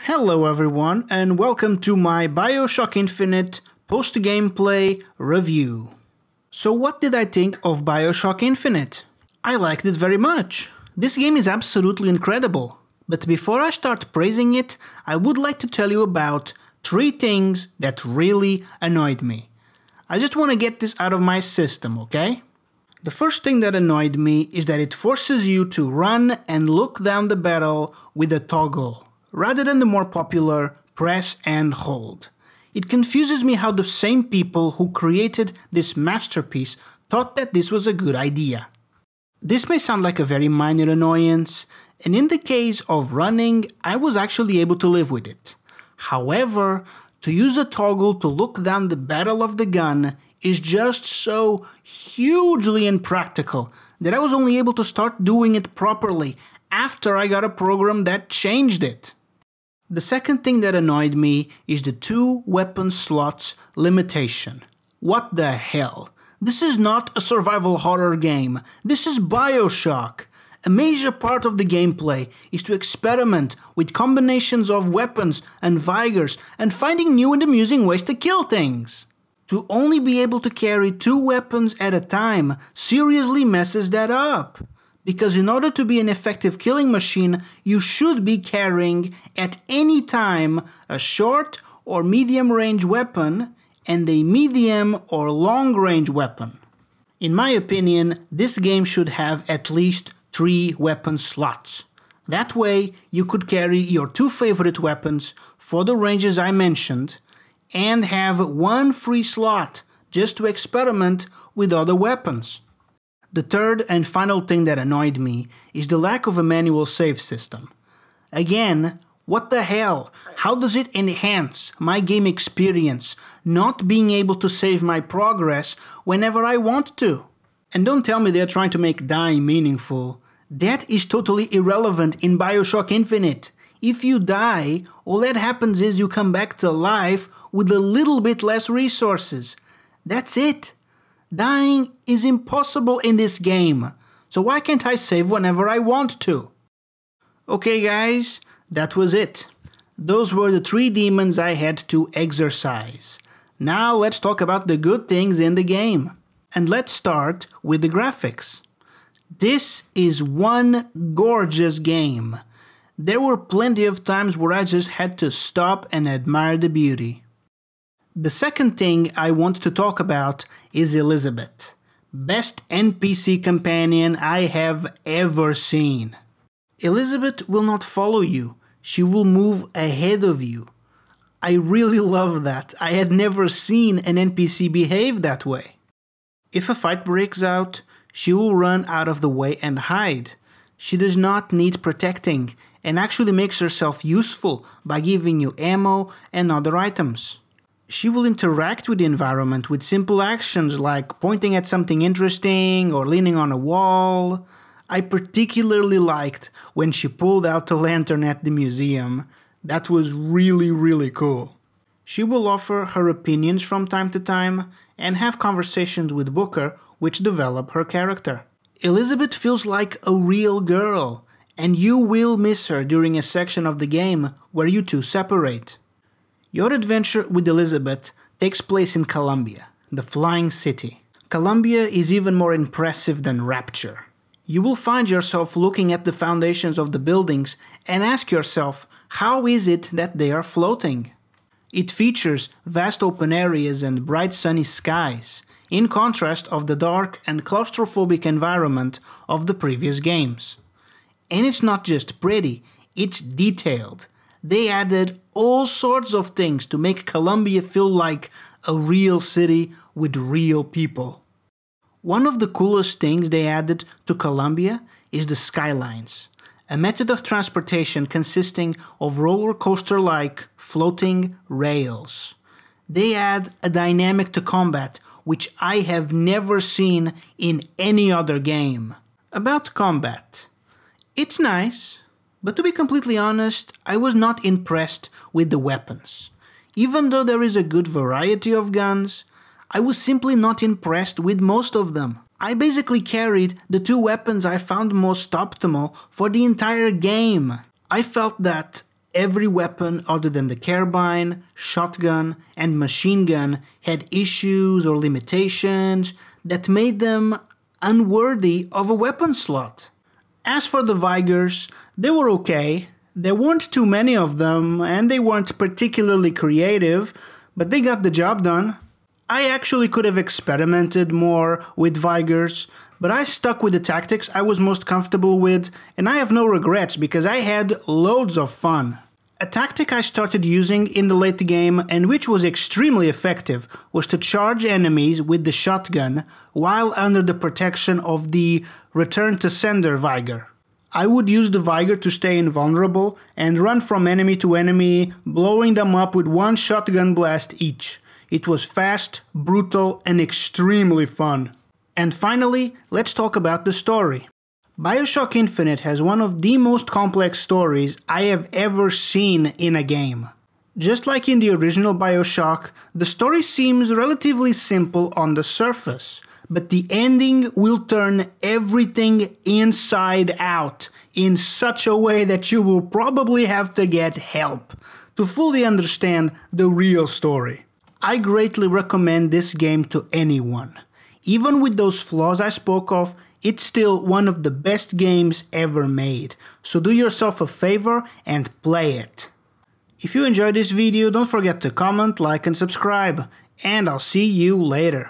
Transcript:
Hello everyone and welcome to my Bioshock Infinite post-gameplay review. So what did I think of Bioshock Infinite? I liked it very much. This game is absolutely incredible. But before I start praising it, I would like to tell you about 3 things that really annoyed me. I just want to get this out of my system, okay? The first thing that annoyed me is that it forces you to run and look down the barrel with a toggle, rather than the more popular press and hold. It confuses me how the same people who created this masterpiece thought that this was a good idea. This may sound like a very minor annoyance, and in the case of running, I was actually able to live with it. However, to use a toggle to look down the barrel of the gun is just so hugely impractical that I was only able to start doing it properly after I got a program that changed it. The second thing that annoyed me is the 2 weapon slots limitation. What the hell? This is not a survival horror game. This is Bioshock. A major part of the gameplay is to experiment with combinations of weapons and Vigors and finding new and amusing ways to kill things. To only be able to carry 2 weapons at a time seriously messes that up. Because in order to be an effective killing machine, you should be carrying at any time a short or medium range weapon and a medium or long range weapon. In my opinion, this game should have at least 3 weapon slots. That way, you could carry your 2 favorite weapons for the ranges I mentioned and have 1 free slot just to experiment with other weapons. The third and final thing that annoyed me is the lack of a manual save system. Again, what the hell? How does it enhance my game experience not being able to save my progress whenever I want to? And don't tell me they're trying to make dying meaningful. That is totally irrelevant in Bioshock Infinite. If you die, all that happens is you come back to life with a little bit less resources. That's it. Dying is impossible in this game, so why can't I save whenever I want to? Okay guys, that was it. Those were the 3 demons I had to exorcise. Now let's talk about the good things in the game. And let's start with the graphics. This is one gorgeous game. There were plenty of times where I just had to stop and admire the beauty. The second thing I want to talk about is Elizabeth. Best NPC companion I have ever seen. Elizabeth will not follow you. She will move ahead of you. I really love that. I had never seen an NPC behave that way. If a fight breaks out, she will run out of the way and hide. She does not need protecting and actually makes herself useful by giving you ammo and other items. She will interact with the environment with simple actions like pointing at something interesting or leaning on a wall. I particularly liked when she pulled out the lantern at the museum. That was really cool. She will offer her opinions from time to time and have conversations with Booker which develop her character. Elizabeth feels like a real girl, and you will miss her during a section of the game where you two separate. Your adventure with Elizabeth takes place in Columbia, the Flying City. Columbia is even more impressive than Rapture. You will find yourself looking at the foundations of the buildings and ask yourself, how is it that they are floating? It features vast open areas and bright sunny skies, in contrast of the dark and claustrophobic environment of the previous games. And it's not just pretty, it's detailed. They added all sorts of things to make Columbia feel like a real city with real people. One of the coolest things they added to Columbia is the Skylines, a method of transportation consisting of roller coaster-like floating rails. They add a dynamic to combat which I have never seen in any other game. About combat. It's nice. But to be completely honest, I was not impressed with the weapons. Even though there is a good variety of guns, I was simply not impressed with most of them. I basically carried the 2 weapons I found most optimal for the entire game. I felt that Every weapon other than the carbine, shotgun, and machine gun had issues or limitations that made them unworthy of a weapon slot. As for the Vigors, they were okay. There weren't too many of them, and they weren't particularly creative, but they got the job done. I actually could have experimented more with Vigors, but I stuck with the tactics I was most comfortable with, and I have no regrets because I had loads of fun. A tactic I started using in the late game, and which was extremely effective, was to charge enemies with the shotgun while under the protection of the Return to Sender Vigor. I would use the Vigor to stay invulnerable and run from enemy to enemy, blowing them up with one shotgun blast each. It was fast, brutal, and extremely fun. And finally, let's talk about the story. Bioshock Infinite has one of the most complex stories I have ever seen in a game. Just like in the original Bioshock, the story seems relatively simple on the surface, but the ending will turn everything inside out in such a way that you will probably have to get help to fully understand the real story. I greatly recommend this game to anyone. Even with those flaws I spoke of, it's still one of the best games ever made, so do yourself a favor and play it. If you enjoyed this video, don't forget to comment, like and subscribe, and I'll see you later.